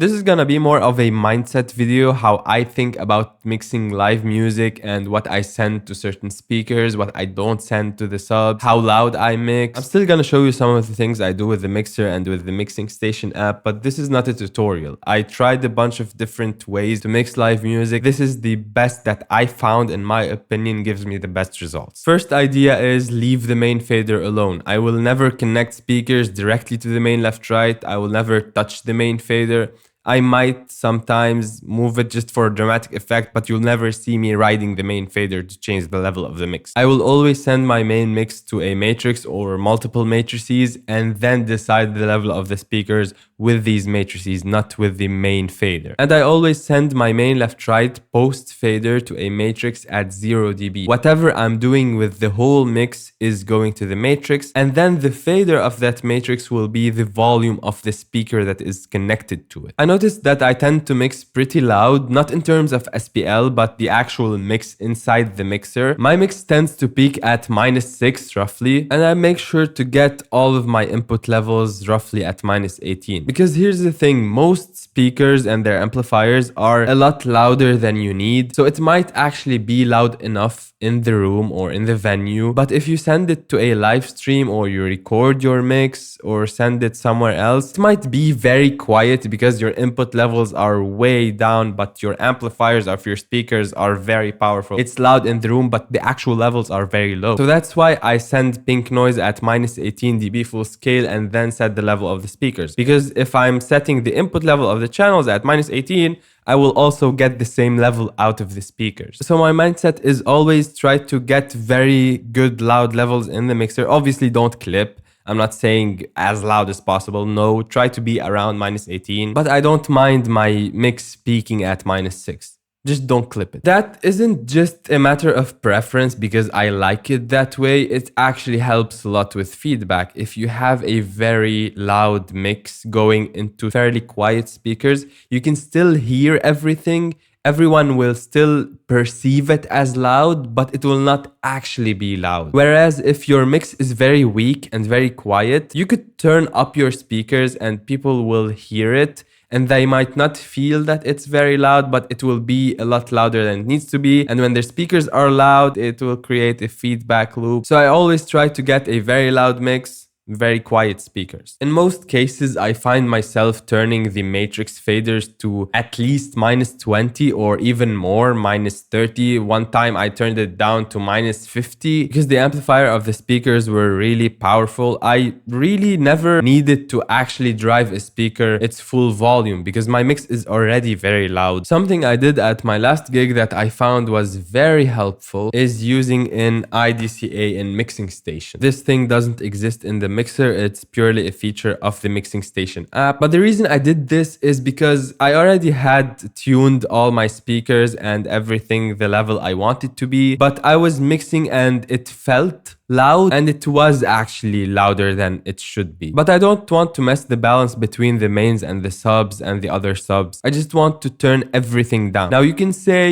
This is gonna be more of a mindset video, how I think about mixing live music and what I send to certain speakers, what I don't send to the subs, how loud I mix. I'm still gonna show you some of the things I do with the mixer and with the mixing station app, but this is not a tutorial. I tried a bunch of different ways to mix live music. This is the best that I found, in my opinion, gives me the best results. First idea is leave the main fader alone. I will never connect speakers directly to the main left right. I will never touch the main fader. I might sometimes move it just for a dramatic effect, but you'll never see me riding the main fader to change the level of the mix. I will always send my main mix to a matrix or multiple matrices and then decide the level of the speakers with these matrices, not with the main fader. And I always send my main left-right post fader to a matrix at 0 dB. Whatever I'm doing with the whole mix is going to the matrix, and then the fader of that matrix will be the volume of the speaker that is connected to it. I noticed that I tend to mix pretty loud, not in terms of SPL, but the actual mix inside the mixer. My mix tends to peak at -6 roughly, and I make sure to get all of my input levels roughly at -18. Because here's the thing, most speakers and their amplifiers are a lot louder than you need, so it might actually be loud enough in the room or in the venue, but if you send it to a live stream or you record your mix or send it somewhere else, it might be very quiet because your input levels are way down, but your amplifiers of your speakers are very powerful. It's loud in the room, but the actual levels are very low. So that's why I send pink noise at -18 dB full scale and then set the level of the speakers. Because if I'm setting the input level of the channels at -18, I will also get the same level out of the speakers. So my mindset is always try to get very good loud levels in the mixer. Obviously don't clip. I'm not saying as loud as possible. No, try to be around -18. But I don't mind my mix peaking at -6. Just don't clip it. That isn't just a matter of preference because I like it that way. It actually helps a lot with feedback. If you have a very loud mix going into fairly quiet speakers, you can still hear everything. Everyone will still perceive it as loud, but it will not actually be loud. Whereas if your mix is very weak and very quiet, you could turn up your speakers and people will hear it. And they might not feel that it's very loud, but it will be a lot louder than it needs to be. And when their speakers are loud, it will create a feedback loop. So I always try to get a very loud mix, very quiet speakers. In most cases, I find myself turning the matrix faders to at least -20 or even more, -30. One time I turned it down to -50 because the amplifier of the speakers were really powerful. I really never needed to actually drive a speaker its full volume because my mix is already very loud. Something I did at my last gig that I found was very helpful is using an IDCA in mixing station. This thing doesn't exist in the mixer, it's purely a feature of the mixing station app. But the reason I did this is because I already had tuned all my speakers and everything the level I wanted to be, but I was mixing and it felt loud and it was actually louder than it should be. But I don't want to mess the balance between the mains and the subs and the other subs. I just want to turn everything down. Now you can say,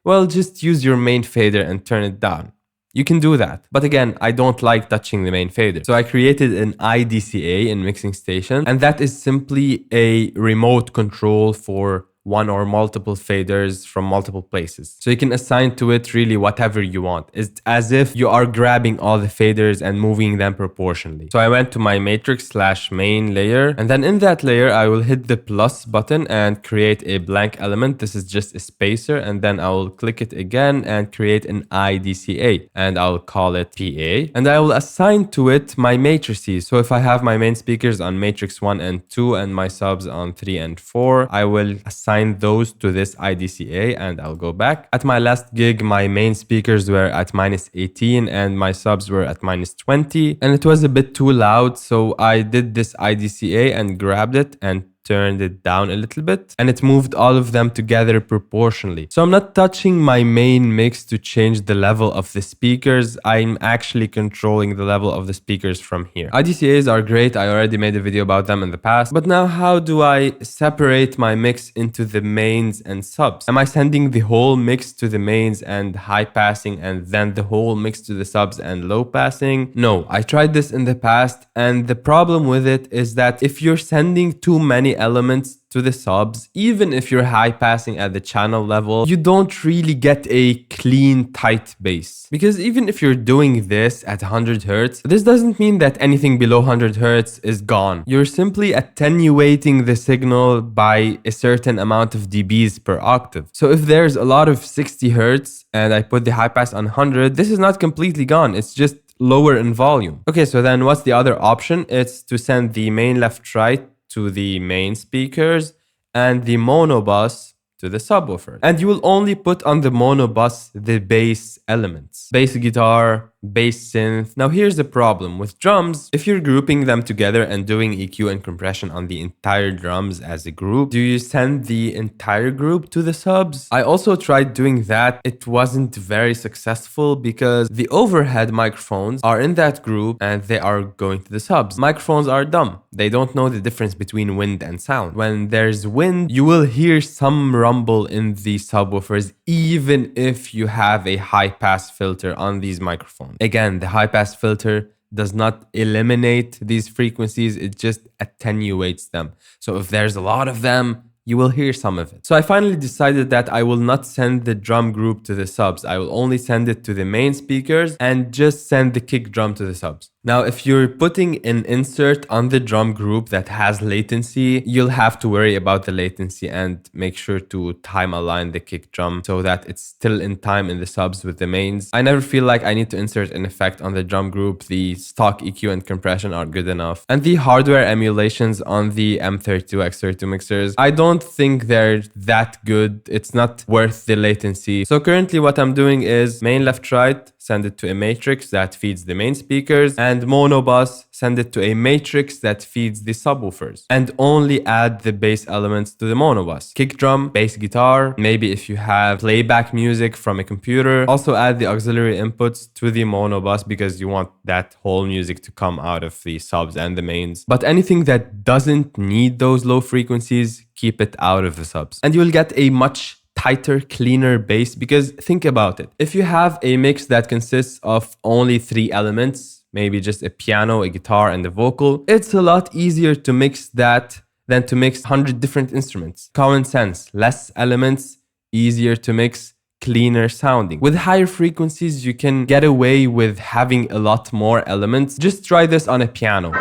well, just use your main fader and turn it down. You can do that. But again, I don't like touching the main fader. So I created an IDCA in mixing station, and that is simply a remote control for one or multiple faders from multiple places. So you can assign to it really whatever you want. It's as if you are grabbing all the faders and moving them proportionally. So I went to my matrix/main layer, and then in that layer, I will hit the plus button and create a blank element. This is just a spacer, and then I will click it again and create an IDCA, and I'll call it PA, and I will assign to it my matrices. So if I have my main speakers on matrix 1 and 2 and my subs on 3 and 4, I will assign those to this IDCA, and I'll go back. At my last gig, my main speakers were at -18 and my subs were at -20, and it was a bit too loud, so I did this IDCA and grabbed it and turned it down a little bit, and it moved all of them together proportionally. So I'm not touching my main mix to change the level of the speakers. I'm actually controlling the level of the speakers from here. IDCAs are great. I already made a video about them in the past. But now how do I separate my mix into the mains and subs? Am I sending the whole mix to the mains and high passing and then the whole mix to the subs and low passing? No, I tried this in the past, and the problem with it is that if you're sending too many many elements to the subs, even if you're high passing at the channel level, you don't really get a clean, tight bass. Because even if you're doing this at 100 Hz, this doesn't mean that anything below 100 Hz is gone. You're simply attenuating the signal by a certain amount of dBs per octave. So if there's a lot of 60 Hz and I put the high pass on 100, this is not completely gone. It's just lower in volume. Okay, so then what's the other option? It's to send the main left right to the main speakers and the mono bus to the subwoofer. And you will only put on the mono bus the bass elements. Bass guitar, bass synth. Now here's the problem. With drums, if you're grouping them together and doing EQ and compression on the entire drums as a group, do you send the entire group to the subs? I also tried doing that. It wasn't very successful because the overhead microphones are in that group and they are going to the subs. Microphones are dumb. They don't know the difference between wind and sound. When there's wind, you will hear some rumble in the subwoofers even if you have a high pass filter on these microphones. Again, the high pass filter does not eliminate these frequencies, it just attenuates them. So if there's a lot of them, you will hear some of it. So I finally decided that I will not send the drum group to the subs. I will only send it to the main speakers and just send the kick drum to the subs. Now, if you're putting an insert on the drum group that has latency, you'll have to worry about the latency and make sure to time align the kick drum so that it's still in time in the subs with the mains. I never feel like I need to insert an effect on the drum group. The stock EQ and compression are good enough. And the hardware emulations on the M32, X32 mixers, I don't think they're that good. It's not worth the latency. So currently what I'm doing is main left right, send it to a matrix that feeds the main speakers, and mono bus, send it to a matrix that feeds the subwoofers, and only add the bass elements to the mono bus. Kick drum, bass guitar, maybe if you have playback music from a computer, also add the auxiliary inputs to the mono bus because you want that whole music to come out of the subs and the mains. But anything that doesn't need those low frequencies, keep it out of the subs. And you'll get a much tighter, cleaner bass because think about it. If you have a mix that consists of only 3 elements, maybe just a piano, a guitar, and a vocal, it's a lot easier to mix that than to mix 100 different instruments. Common sense, less elements, easier to mix, cleaner sounding. With higher frequencies, you can get away with having a lot more elements. Just try this on a piano.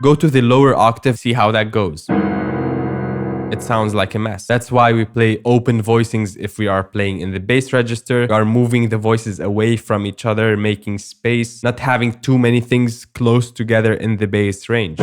Go to the lower octave, see how that goes. It sounds like a mess. That's why we play open voicings if we are playing in the bass register. We are moving the voices away from each other, making space, not having too many things close together in the bass range.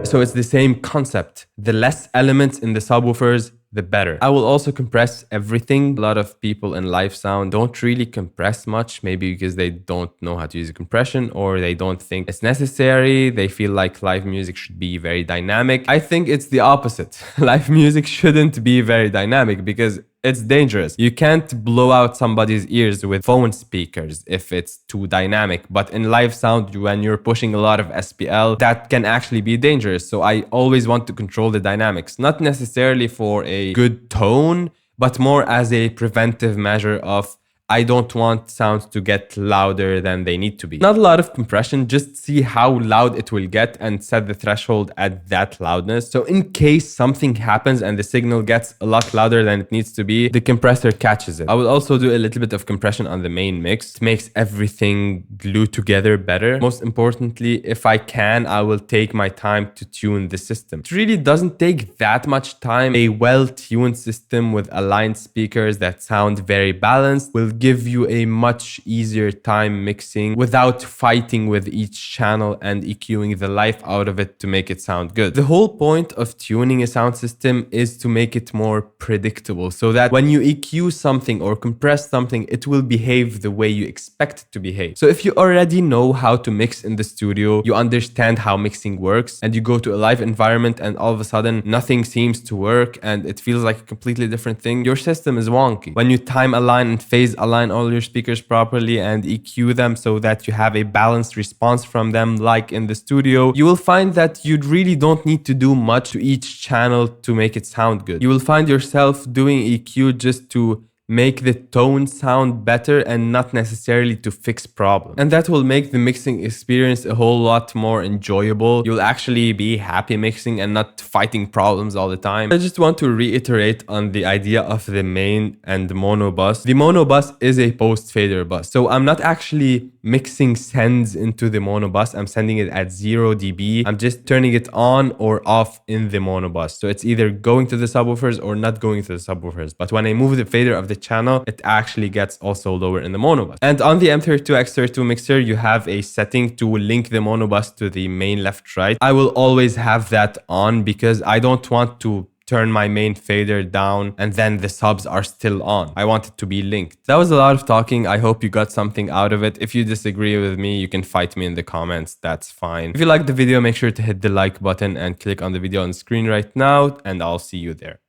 So it's the same concept. The less elements in the subwoofers, the better. I will also compress everything. A lot of people in live sound don't really compress much, maybe because they don't know how to use a compression or they don't think it's necessary. They feel like live music should be very dynamic. I think it's the opposite. Live music shouldn't be very dynamic because it's dangerous. You can't blow out somebody's ears with phone speakers if it's too dynamic. But in live sound, when you're pushing a lot of SPL, that can actually be dangerous. So I always want to control the dynamics, not necessarily for a good tone, but more as a preventive measure of I don't want sounds to get louder than they need to be. Not a lot of compression, just see how loud it will get and set the threshold at that loudness. So in case something happens and the signal gets a lot louder than it needs to be, the compressor catches it. I will also do a little bit of compression on the main mix. It makes everything glued together better. Most importantly, if I can, I will take my time to tune the system. It really doesn't take that much time. A well-tuned system with aligned speakers that sound very balanced will give you a much easier time mixing without fighting with each channel and EQing the life out of it to make it sound good. The whole point of tuning a sound system is to make it more predictable so that when you EQ something or compress something, it will behave the way you expect it to behave. So if you already know how to mix in the studio, you understand how mixing works, and you go to a live environment and all of a sudden nothing seems to work and it feels like a completely different thing, your system is wonky. When you time align and phase align all your speakers properly and EQ them so that you have a balanced response from them like in the studio, you will find that you really don't need to do much to each channel to make it sound good. You will find yourself doing EQ just to make the tone sound better and not necessarily to fix problems. And that will make the mixing experience a whole lot more enjoyable. You'll actually be happy mixing and not fighting problems all the time. I just want to reiterate on the idea of the main and the mono bus. The mono bus is a post fader bus. So I'm not actually mixing sends into the mono bus. I'm sending it at 0 dB. I'm just turning it on or off in the mono bus. So it's either going to the subwoofers or not going to the subwoofers. But when I move the fader of the channel, it actually gets also lower in the mono bus. And on the M32X32 mixer, you have a setting to link the mono bus to the main left right. I will always have that on because I don't want to turn my main fader down and then the subs are still on. I want it to be linked. That was a lot of talking. I hope you got something out of it. If you disagree with me, you can fight me in the comments. That's fine. If you liked the video, make sure to hit the like button and click on the video on the screen right now, and I'll see you there.